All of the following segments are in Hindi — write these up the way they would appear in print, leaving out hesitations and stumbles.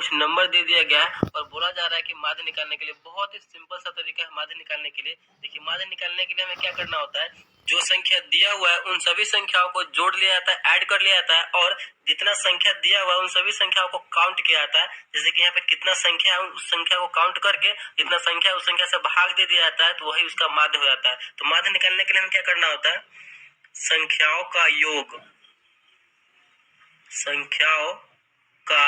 कुछ नंबर दे दिया गया है और बोला जा रहा है कि माध्य निकालने के लिए बहुत ही सिंपल सा तरीका है माध्य निकालने के लिए। देखिए माध्य निकालने के लिए हमें क्या करना होता है, जो संख्या दिया हुआ है उन सभी संख्याओं को जोड़ लिया जाता है, ऐड कर लिया जाता है और जितना संख्या दिया हुआ है उन सभी संख्याओं को काउंट किया जाता है। जैसे कि यहाँ पे कितना संख्या है उस संख्या को काउंट करके जितना संख्या उस संख्या से भाग दे दिया जाता है तो वही उसका माध्य हो जाता है। तो माध्य निकालने के लिए हमें क्या करना होता है, संख्याओं का योग, संख्याओं का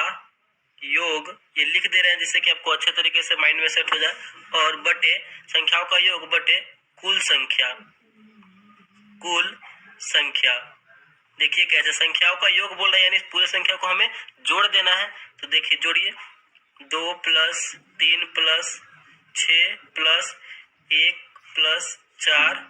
योग ये लिख दे रहे हैं जिससे कि आपको अच्छे तरीके से माइंड में सेट हो जाए, और बटे संख्याओं का योग बटे कुल संख्या, कुल संख्या। देखिए कैसे संख्याओं का योग बोल रहे हैं यानी पूरे संख्या को हमें जोड़ देना है। तो देखिए जोड़िए, 2 plus 3 plus 6 plus 1 plus 4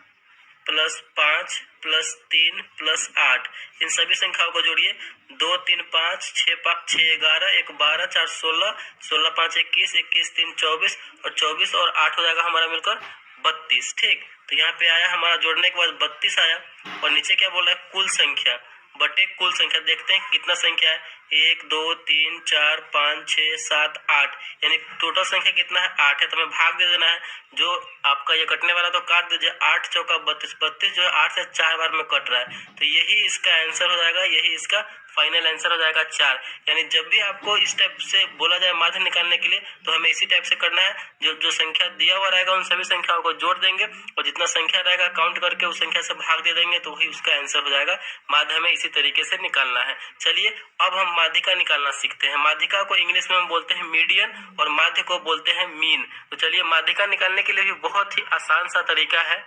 plus 5 plus 3 plus 8, इन सभी संख्याओं को जोड़िए। 2 3 5 6 11 1 12 4 16 16 5 21 21 3 24 और 24 और 8 हो जाएगा हमारा मिलकर 32। ठीक, तो यहाँ पे आया हमारा जोड़ने के बाद 32 आया। और नीचे क्या बोल रहा है, कुल संख्या बटे कुल संख्या। देखते हैं कितना संख्या है, 1 2 3 4 5 6 7 8, यानी टोटल संख्या कितना है, 8 है। तो हमें भाग दे देना है, जो आपका ये कटने वाला तो काट दीजिए, 8 चौका 32, 32 जो है 8 से 4 बार में कट रहा है तो यही इसका आंसर हो जाएगा, यही इसका फाइनल आंसर हो जाएगा 4। यानी जब भी आपको इस टाइप से बोला जाए माध्य निकालने के लिए तो हमें इसी टाइप से करना है, जो संख्या दिया हुआ रहेगा उन सभी संख्याओं को जोड़ देंगे और जितना संख्या रहेगा काउंट करके उस संख्या से भाग दे देंगे तो वही उसका आंसर हो जाएगा। माध्य हमें इसी तरीके से निकालना है। चलिए अब हम माध्यिका निकालना सीखते हैं। माध्यिका को इंग्लिश में हम बोलते हैं मीडियन और माध्य को बोलते हैं मीन। तो चलिए माध्यिका निकालने के लिए भी बहुत ही आसान सा तरीका है।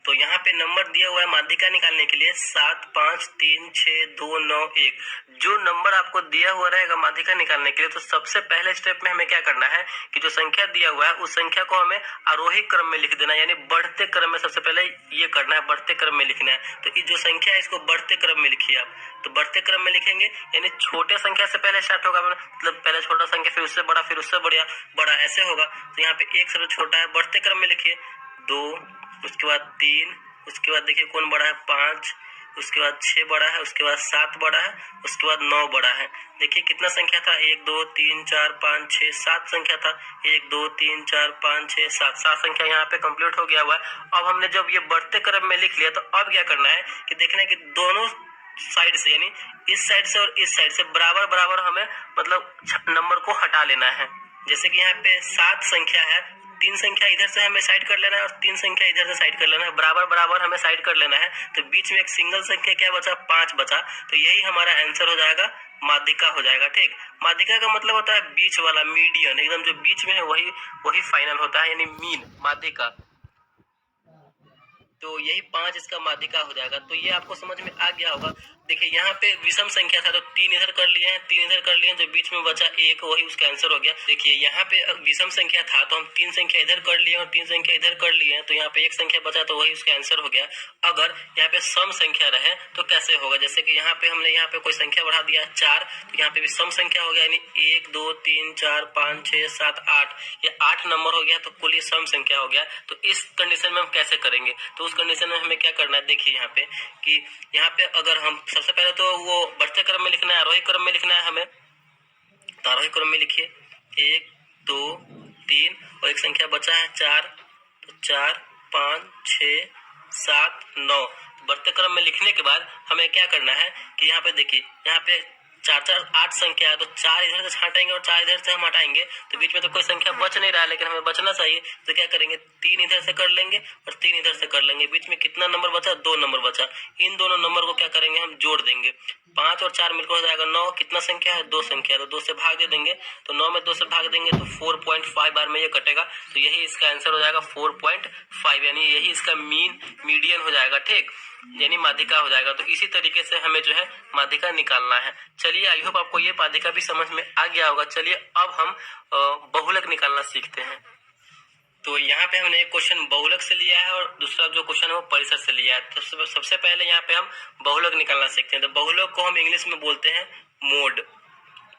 तो यहाँ पे नंबर दिया हुआ है माध्यिका निकालने के लिए 7 5 3 6 2 9 1। जो नंबर आपको दिया हुआ रहेगा माध्यिका निकालने के लिए तो सबसे पहले स्टेप में हमें क्या करना है कि जो संख्या दिया हुआ है उस संख्या को हमें आरोही क्रम में लिख देना है, यानी बढ़ते क्रम में सबसे पहले ये करना है, बढ़ते क्रम में लिखना है। तो जो संख्या है इसको बढ़ते क्रम में लिखिए आप। तो बढ़ते क्रम में लिखेंगे यानी छोटे संख्या से पहले स्टार्ट होगा, मतलब पहले छोटा संख्या फिर उससे बड़ा फिर उससे बड़ा ऐसे होगा। तो यहाँ पे 1 सबसे छोटा है, बढ़ते क्रम में लिखिए 2, उसके बाद 3, उसके बाद देखिए कौन बड़ा है 5, उसके बाद 6 बड़ा है, उसके बाद 7 बड़ा है, उसके बाद 9 बड़ा है। देखिए कितना संख्या था, 1 2 3 4 5 6 7 संख्या था, 1 2 3 4 5 6 7 संख्या यहाँ पे कंप्लीट हो गया हुआ है। अब हमने जब ये बढ़ते क्रम में लिख लिया तो अब क्या करना है कि देखना है कि दोनों साइड से यानी इस साइड से और इस साइड से बराबर बराबर हमें मतलब नंबर को हटा लेना है। जैसे कि यहाँ पे 7 संख्या है, 3 संख्या इधर से हमें साइड कर लेना है और 3 संख्या इधर से साइड कर लेना है, बराबर बराबर हमें साइड कर लेना है। तो बीच में एक सिंगल संख्या क्या बचा, 5 बचा। तो यही हमारा आंसर हो जाएगा, माध्यिका हो जाएगा। ठीक, माध्यिका का मतलब होता है बीच वाला, मीडियन, एकदम जो बीच में है वही फाइनल होता है, यानी मीन माध्यिका। तो यही 5 इसका माध्यिका हो जाएगा। तो ये आपको समझ में आ गया होगा। देखिए यहाँ पे विषम संख्या था तो 3 इधर कर लिए हैं, 3 इधर कर लिए हैं, जो बीच में बचा 1 वही उसका आंसर हो गया। देखिए यहाँ पे विषम संख्या था तो हम 3 संख्या इधर कर लिए और 3 संख्या इधर कर लिए हैं, तो यहाँ पे 1 संख्या बचा तो वही उसका आंसर हो गया। अगर यहाँ पे सम संख्या रहे तो कैसे होगा, जैसे कि यहाँ पे हमने यहाँ पे कोई संख्या बढ़ा दिया 4, तो यहाँ पे भी सम संख्या हो गया, यानी 1 2 3 4 5 6 7 8, ये 8 नंबर हो गया तो कुल ये सम संख्या हो गया। तो इस कंडीशन में हम कैसे करेंगे, तो उस कंडीशन में हमें क्या करना है, देखिए यहाँ पे कि यहाँ पे अगर हम सबसे पहले तो वो बढ़ते क्रम में लिखना है, आरोही क्रम में लिखना है हमें। तो आरोही क्रम में लिखिए 1 2 3 और एक संख्या बचा है 4, तो 4 5 6 7 9। बढ़ते क्रम में लिखने के बाद हमें क्या करना है कि यहाँ पे देखिए यहाँ पे 4 4 8 संख्या है, तो 4 इधर से हटाएंगे और 4 इधर से हम हटाएंगे तो बीच में तो कोई संख्या बच नहीं रहा है, लेकिन हमें बचना चाहिए। तो क्या करेंगे, 3 इधर से कर लेंगे और 3 इधर से कर लेंगे, बीच में कितना नंबर बचा, 2 नंबर बचा। इन दोनों नंबर को क्या करेंगे, हम जोड़ देंगे। 5 और 4 मिलकर हो जाएगा 9, कितना संख्या है, 2 संख्या है, तो 2 से भाग दे देंगे। तो 9 में 2 से भाग देंगे तो 4.5 बार में ये कटेगा, तो यही इसका आंसर हो जाएगा 4.5, यानी यही इसका मीडियन हो जाएगा। ठीक, यानी माध्यिका हो जाएगा। तो इसी तरीके से हमें जो है माध्यिका निकालना है। चलिए आई होप आपको ये माध्यिका भी समझ में आ गया होगा। चलिए अब हम बहुलक निकालना सीखते हैं। तो यहाँ पे हमने एक क्वेश्चन बहुलक से लिया है और दूसरा जो क्वेश्चन है वो परिसर से लिया है। तो सबसे पहले यहाँ पे हम बहुलक निकालना सीखते हैं। तो बहुलक को हम इंग्लिश में बोलते हैं मोड।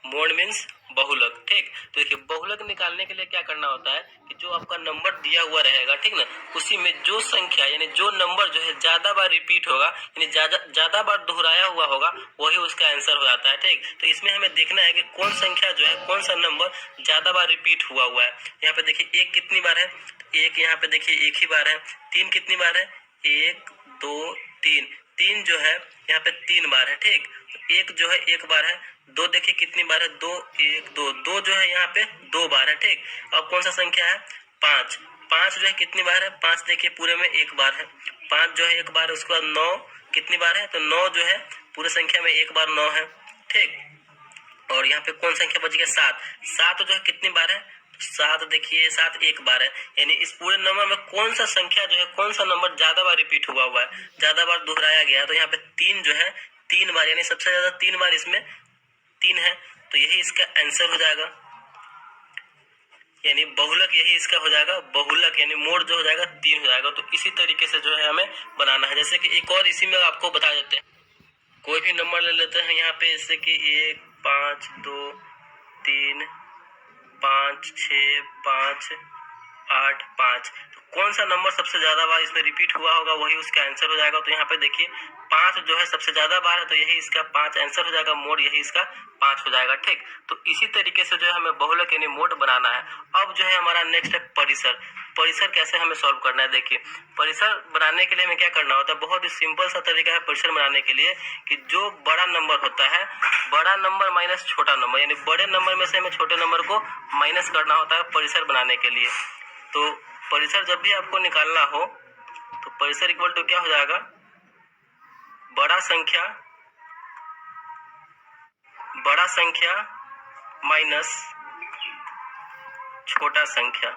मोड मीन्स बहुलक। ठीक, तो देखिए बहुलक निकालने के लिए क्या करना होता है कि जो आपका नंबर दिया हुआ रहेगा, ठीक ना, उसी में जो संख्या यानी जो नंबर जो है ज्यादा बार रिपीट होगा यानी ज्यादा बार दोहराया हुआ होगा वही उसका आंसर हो जाता है। ठीक, तो इसमें हमें देखना है कि कौन संख्या जो है कौन सा नंबर ज्यादा बार रिपीट हुआ है। यहाँ पे देखिए एक कितनी बार है, एक यहाँ पे देखिए एक ही बार है। तीन कितनी बार है, एक दो तीन, तीन जो है यहाँ पे 3 बार है। ठीक, तो एक जो है एक बार है। दो देखिए कितनी बार है, दो एक दो, दो जो है यहाँ पे 2 बार है। ठीक, अब कौन सा संख्या है, 5, 5 जो है कितनी बार है, 5 देखिए पूरे में एक बार है। 5 जो है एक बार है, उसके बाद 9 कितनी बार है, तो 9 जो है पूरे संख्या में एक बार 9 है। ठीक, और यहाँ पे कौन संख्या बच गया, 7, 7 जो है कितनी बार है, 7 देखिए 7 एक बार है। यानी इस पूरे नंबर में कौन सा संख्या जो है कौन सा नंबर ज्यादा बार रिपीट हुआ है, ज्यादा बार दोहराया गया, तो यहाँ पे 3 जो है 3 बार, यानी सबसे ज्यादा 3 बार इसमें 3 है, तो यही इसका आंसर हो जाएगा। यानी बहुलक यही इसका हो जाएगा, बहुलक यानी मोड जो हो जाएगा 3 हो जाएगा। तो इसी तरीके से जो है हमें बनाना है। जैसे कि एक और इसी में आपको बता देते हैं, कोई भी नंबर ले लेते हैं यहाँ पे, जैसे कि 1 5 2 3 5 6 5 8 5, तो कौन सा नंबर सबसे ज्यादा बार इसमें रिपीट हुआ होगा वही उसका आंसर हो जाएगा। तो यहाँ पे देखिए 5 जो है सबसे ज्यादा बार है, तो यही इसका 5 आंसर हो जाएगा, मोड यही इसका 5 हो जाएगा। ठीक, तो इसी तरीके से जो है हमें बहुलक यानी मोड बनाना है। अब जो है हमारा नेक्स्ट है परिसर। परिसर कैसे हमें सॉल्व करना है, देखिए परिसर बनाने के लिए हमें क्या करना होता है, बहुत ही सिंपल सा तरीका है परिसर बनाने के लिए कि जो बड़ा नंबर होता है, बड़ा नंबर माइनस छोटा नंबर, यानी बड़े नंबर में से हमें छोटे नंबर को माइनस करना होता है परिसर बनाने के लिए। तो परिसर जब भी आपको निकालना हो तो परिसर इक्वल टू क्या हो जाएगा, बड़ा संख्या माइनस छोटा संख्या।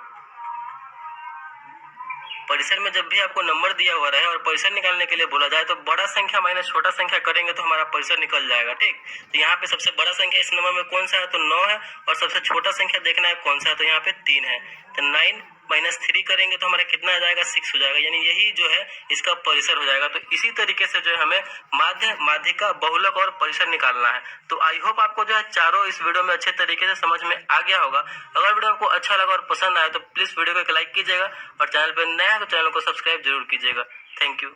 परिसर में जब भी आपको नंबर दिया हुआ रहे और परिसर निकालने के लिए बोला जाए तो बड़ा संख्या माइनस छोटा संख्या करेंगे तो हमारा परिसर निकल जाएगा। ठीक, तो यहाँ पे सबसे बड़ा संख्या इस नंबर में कौन सा है, तो 9 है, और सबसे छोटा संख्या देखना है कौन सा है, तो यहाँ पे 3 है। तो 9 माइनस 3 करेंगे तो हमारा कितना आ जाएगा, 6 हो जाएगा, यानी यही जो है इसका परिसर हो जाएगा। तो इसी तरीके से जो है हमें माध्य, माध्यिका, बहुलक और परिसर निकालना है। तो आई होप आपको जो है चारों इस वीडियो में अच्छे तरीके से समझ में आ गया होगा। अगर वीडियो आपको अच्छा लगा और पसंद आया तो प्लीज वीडियो को लाइक कीजिएगा, और चैनल पर नया है तो चैनल को सब्सक्राइब जरूर कीजिएगा। Thank you.